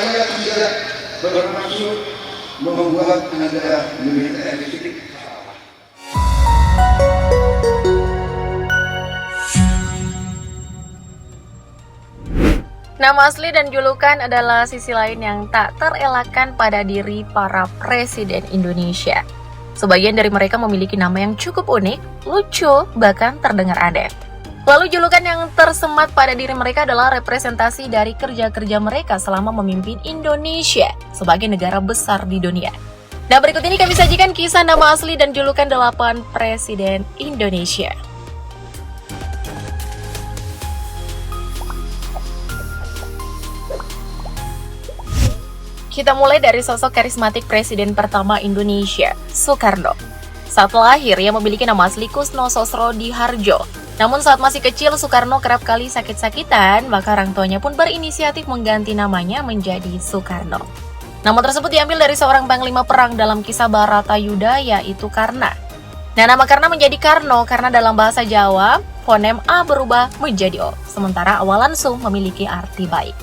saya tidak bermaksud membuat Anda menjadi sedikit salah. Nama asli dan julukan adalah sisi lain yang tak terelakkan pada diri para presiden Indonesia. Sebagian dari mereka memiliki nama yang cukup unik, lucu, bahkan terdengar aneh. Lalu julukan yang tersemat pada diri mereka adalah representasi dari kerja-kerja mereka selama memimpin Indonesia sebagai negara besar di dunia. Nah, berikut ini kami sajikan kisah nama asli dan julukan 8 presiden Indonesia. Kita mulai dari sosok karismatik presiden pertama Indonesia, Soekarno. Saat lahir, ia memiliki nama asli Kusno Sosrodi Harjo. Namun saat masih kecil, Soekarno kerap kali sakit-sakitan, maka orang tuanya pun berinisiatif mengganti namanya menjadi Soekarno. Nama tersebut diambil dari seorang panglima perang dalam kisah Baratayuda, yaitu Karna. Nah, nama Karna menjadi Karno karena dalam bahasa Jawa, fonem A berubah menjadi O, sementara awalan Su memiliki arti baik.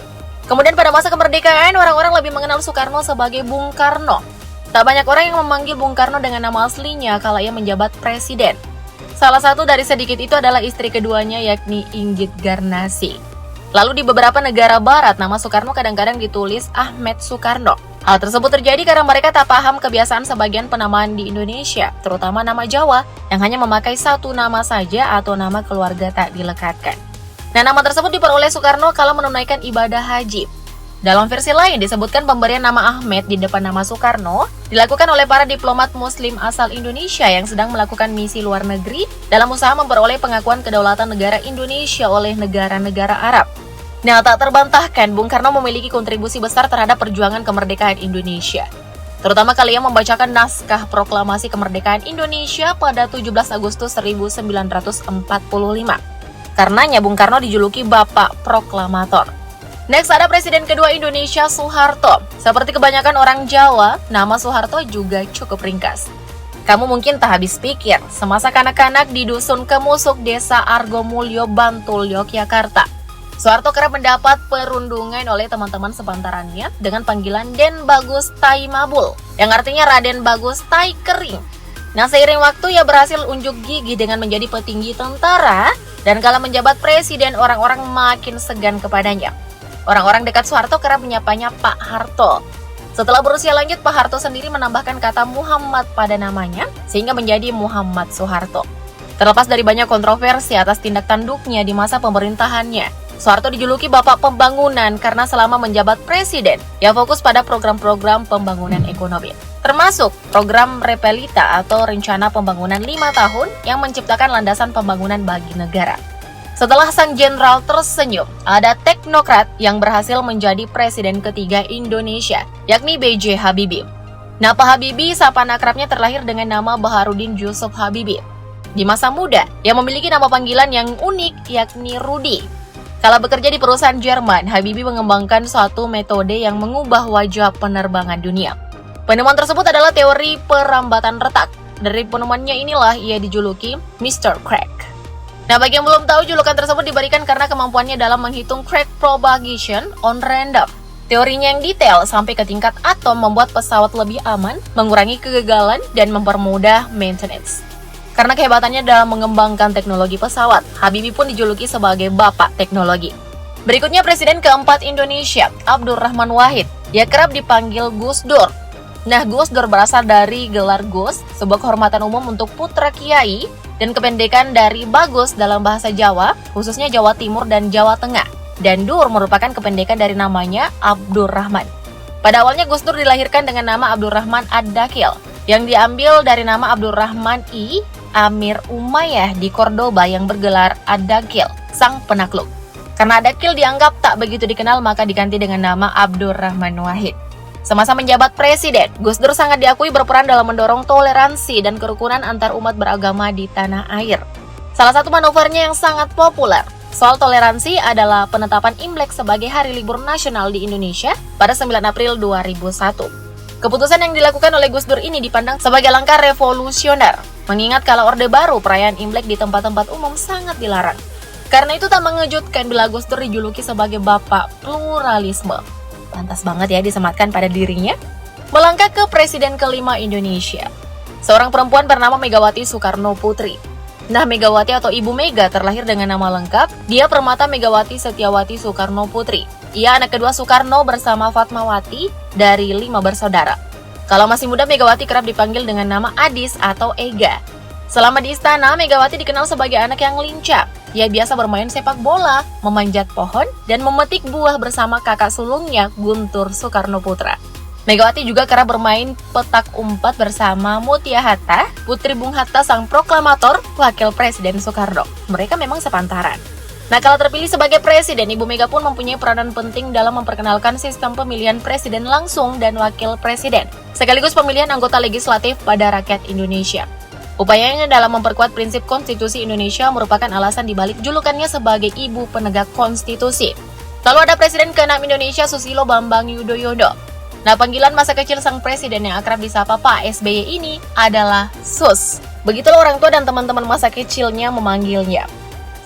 Kemudian pada masa kemerdekaan, orang-orang lebih mengenal Soekarno sebagai Bung Karno. Tak banyak orang yang memanggil Bung Karno dengan nama aslinya kala ia menjabat presiden. Salah satu dari sedikit itu adalah istri keduanya, yakni Inggit Garnasi. Lalu di beberapa negara barat, nama Soekarno kadang-kadang ditulis Ahmed Soekarno. Hal tersebut terjadi karena mereka tak paham kebiasaan sebagian penamaan di Indonesia, terutama nama Jawa, yang hanya memakai satu nama saja atau nama keluarga tak dilekatkan. Nah, nama tersebut diperoleh Soekarno kala menunaikan ibadah haji. Dalam versi lain disebutkan pemberian nama Ahmed di depan nama Soekarno dilakukan oleh para diplomat muslim asal Indonesia yang sedang melakukan misi luar negeri dalam usaha memperoleh pengakuan kedaulatan negara Indonesia oleh negara-negara Arab. Nah, tak terbantahkan Bung Karno memiliki kontribusi besar terhadap perjuangan kemerdekaan Indonesia. Terutama kali ia membacakan naskah proklamasi kemerdekaan Indonesia pada 17 Agustus 1945. Karenanya Bung Karno dijuluki Bapak Proklamator. Next ada presiden kedua Indonesia, Soeharto. Seperti kebanyakan orang Jawa, nama Soeharto juga cukup ringkas. Kamu mungkin tak habis pikir, semasa kanak-kanak di Dusun Kemusuk, Desa Argomulyo, Bantul, Yogyakarta, Soeharto kerap mendapat perundungan oleh teman-teman sepantarannya dengan panggilan Den Bagus Tai Mabul, yang artinya Raden Bagus Tai Kering. Nah, seiring waktu ia berhasil unjuk gigi dengan menjadi petinggi tentara, dan kala menjabat presiden, orang-orang makin segan kepadanya. Orang-orang dekat Soeharto kerap menyapanya Pak Harto. Setelah berusia lanjut, Pak Harto sendiri menambahkan kata Muhammad pada namanya, sehingga menjadi Muhammad Soeharto. Terlepas dari banyak kontroversi atas tindak tanduknya di masa pemerintahannya, Soeharto dijuluki Bapak Pembangunan karena selama menjabat presiden, ia fokus pada program-program pembangunan ekonomi. Termasuk program Repelita atau Rencana Pembangunan 5 tahun yang menciptakan landasan pembangunan bagi negara. Setelah sang jenderal tersenyum, ada teknokrat yang berhasil menjadi presiden ketiga Indonesia, yakni B.J. Habibie. Nah, Pak Habibie, sapaan akrabnya terlahir dengan nama Baharudin Yusuf Habibie. Di masa muda, ia memiliki nama panggilan yang unik, yakni Rudi. Kala bekerja di perusahaan Jerman, Habibie mengembangkan suatu metode yang mengubah wajah penerbangan dunia. Penemuan tersebut adalah teori perambatan retak. Dari penemuannya inilah ia dijuluki Mr. Crack. Nah, bagi yang belum tahu, julukan tersebut diberikan karena kemampuannya dalam menghitung crack propagation on random. Teorinya yang detail sampai ke tingkat atom membuat pesawat lebih aman, mengurangi kegagalan, dan mempermudah maintenance. Karena kehebatannya dalam mengembangkan teknologi pesawat, Habibie pun dijuluki sebagai Bapak Teknologi. Berikutnya Presiden keempat Indonesia, Abdurrahman Wahid. Ia kerap dipanggil Gus Dur. Nah, Gus Dur berasal dari gelar Gus, sebuah kehormatan umum untuk putra kiai, dan kependekan dari Bagus dalam bahasa Jawa, khususnya Jawa Timur dan Jawa Tengah. Dan Dur merupakan kependekan dari namanya Abdurrahman. Pada awalnya Gus Dur dilahirkan dengan nama Abdurrahman Ad-Dakil, yang diambil dari nama Abdurrahman I. Amir Umayyah di Cordoba yang bergelar Ad-Dakil, sang penakluk. Karena Ad-Dakil dianggap tak begitu dikenal, maka diganti dengan nama Abdurrahman Wahid. Semasa menjabat presiden, Gus Dur sangat diakui berperan dalam mendorong toleransi dan kerukunan antar umat beragama di tanah air. Salah satu manuvernya yang sangat populer soal toleransi adalah penetapan Imlek sebagai hari libur nasional di Indonesia pada 9 April 2001. Keputusan yang dilakukan oleh Gus Dur ini dipandang sebagai langkah revolusioner, mengingat kala Orde Baru perayaan Imlek di tempat-tempat umum sangat dilarang. Karena itu tak mengejutkan bila Gus Dur dijuluki sebagai Bapak Pluralisme. Pantas banget ya disematkan pada dirinya. Melangkah ke presiden kelima Indonesia. Seorang perempuan bernama Megawati Soekarno Putri. Nah, Megawati atau Ibu Mega terlahir dengan nama lengkap, Dia Permata Megawati Setiawati Soekarno Putri. Ia anak kedua Soekarno bersama Fatmawati dari 5 bersaudara. Kalau masih muda, Megawati kerap dipanggil dengan nama Adis atau Ega. Selama di istana, Megawati dikenal sebagai anak yang lincah. Ia biasa bermain sepak bola, memanjat pohon, dan memetik buah bersama kakak sulungnya, Guntur Soekarno Putra. Megawati juga kerap bermain petak umpet bersama Mutia Hatta, putri Bung Hatta sang proklamator, wakil Presiden Soekarno. Mereka memang sepantaran. Nah, kalau terpilih sebagai presiden, Ibu Mega pun mempunyai peranan penting dalam memperkenalkan sistem pemilihan presiden langsung dan wakil presiden, sekaligus pemilihan anggota legislatif pada rakyat Indonesia. Upayanya dalam memperkuat prinsip konstitusi Indonesia merupakan alasan dibalik julukannya sebagai Ibu Penegak Konstitusi. Lalu ada Presiden ke-6 Indonesia Susilo Bambang Yudhoyono. Nah, panggilan masa kecil sang presiden yang akrab disapa Pak SBY ini adalah Sus. Begitulah orang tua dan teman-teman masa kecilnya memanggilnya.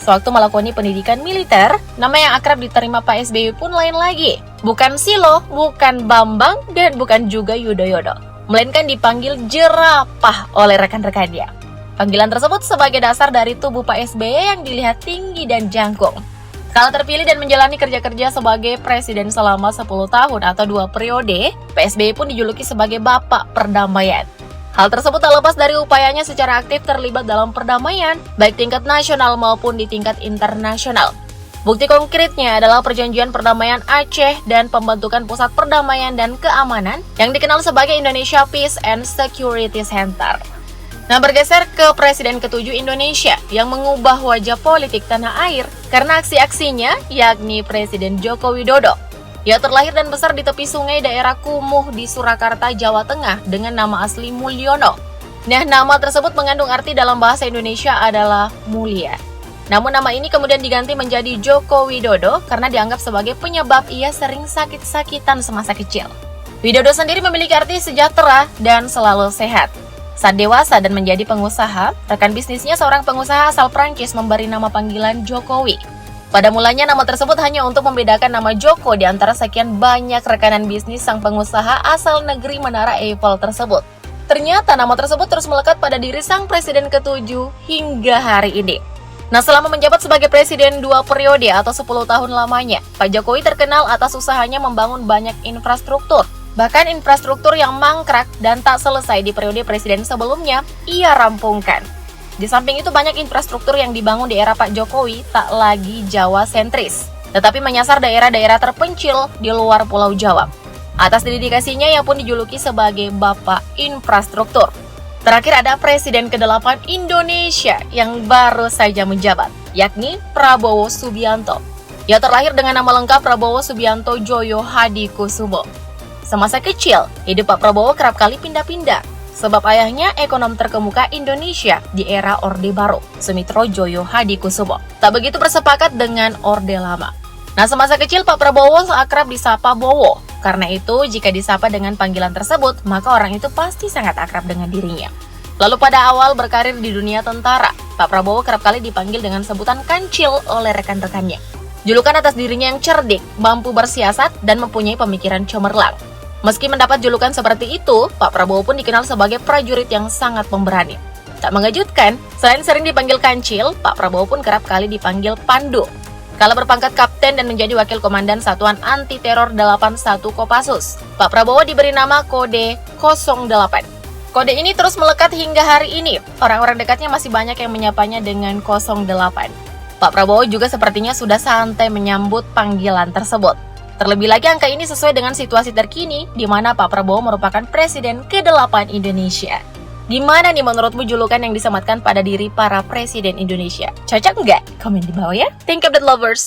Sewaktu melakoni pendidikan militer, nama yang akrab diterima Pak SBY pun lain lagi. Bukan Silo, bukan Bambang, dan bukan juga Yudhoyono, melainkan dipanggil Jerapah oleh rekan-rekannya. Panggilan tersebut sebagai dasar dari tubuh Pak SBY yang dilihat tinggi dan jangkung. Kalau terpilih dan menjalani kerja-kerja sebagai presiden selama 10 tahun atau 2 periode, Pak SBY pun dijuluki sebagai Bapak Perdamaian. Hal tersebut tak lepas dari upayanya secara aktif terlibat dalam perdamaian, baik tingkat nasional maupun di tingkat internasional. Bukti konkretnya adalah perjanjian perdamaian Aceh dan pembentukan Pusat Perdamaian dan Keamanan yang dikenal sebagai Indonesia Peace and Security Center. Nah, bergeser ke Presiden ke-7 Indonesia yang mengubah wajah politik tanah air karena aksi-aksinya, yakni Presiden Joko Widodo. Ia terlahir dan besar di tepi sungai daerah Kumuh di Surakarta, Jawa Tengah dengan nama asli Mulyono. Nah, nama tersebut mengandung arti dalam bahasa Indonesia adalah mulia. Namun nama ini kemudian diganti menjadi Joko Widodo karena dianggap sebagai penyebab ia sering sakit-sakitan semasa kecil. Widodo sendiri memiliki arti sejahtera dan selalu sehat. Saat dewasa dan menjadi pengusaha, rekan bisnisnya seorang pengusaha asal Prancis memberi nama panggilan Jokowi. Pada mulanya nama tersebut hanya untuk membedakan nama Joko di antara sekian banyak rekanan bisnis sang pengusaha asal negeri Menara Eiffel tersebut. Ternyata nama tersebut terus melekat pada diri sang presiden ke-7 hingga hari ini. Nah, selama menjabat sebagai presiden 2 periode atau 10 tahun lamanya, Pak Jokowi terkenal atas usahanya membangun banyak infrastruktur. Bahkan infrastruktur yang mangkrak dan tak selesai di periode presiden sebelumnya, ia rampungkan. Di samping itu banyak infrastruktur yang dibangun di era Pak Jokowi tak lagi Jawa sentris, tetapi menyasar daerah-daerah terpencil di luar Pulau Jawa. Atas dedikasinya ia pun dijuluki sebagai Bapak Infrastruktur. Terakhir ada Presiden ke-8 Indonesia yang baru saja menjabat, yakni Prabowo Subianto. Ia terlahir dengan nama lengkap Prabowo Subianto Djoyo Hadikusumo. Semasa kecil, hidup Pak Prabowo kerap kali pindah-pindah, sebab ayahnya ekonom terkemuka Indonesia di era Orde Baru, Sumitro Djoyo Hadikusumo, tak begitu bersepakat dengan Orde Lama. Nah, semasa kecil Pak Prabowo akrab disapa Bowo. Karena itu, jika disapa dengan panggilan tersebut, maka orang itu pasti sangat akrab dengan dirinya. Lalu pada awal berkarir di dunia tentara, Pak Prabowo kerap kali dipanggil dengan sebutan Kancil oleh rekan-rekannya. Julukan atas dirinya yang cerdik, mampu bersiasat, dan mempunyai pemikiran cemerlang. Meski mendapat julukan seperti itu, Pak Prabowo pun dikenal sebagai prajurit yang sangat pemberani. Tak mengejutkan, selain sering dipanggil Kancil, Pak Prabowo pun kerap kali dipanggil Pandu. Kala berpangkat kapten dan menjadi wakil komandan Satuan Anti Teror 81 Kopassus, Pak Prabowo diberi nama kode 08. Kode ini terus melekat hingga hari ini. Orang-orang dekatnya masih banyak yang menyapanya dengan 08. Pak Prabowo juga sepertinya sudah santai menyambut panggilan tersebut. Terlebih lagi angka ini sesuai dengan situasi terkini di mana Pak Prabowo merupakan Presiden ke-8 Indonesia. Gimana nih menurutmu julukan yang disematkan pada diri para presiden Indonesia? Cocok nggak? Komen di bawah ya. Think of that lovers!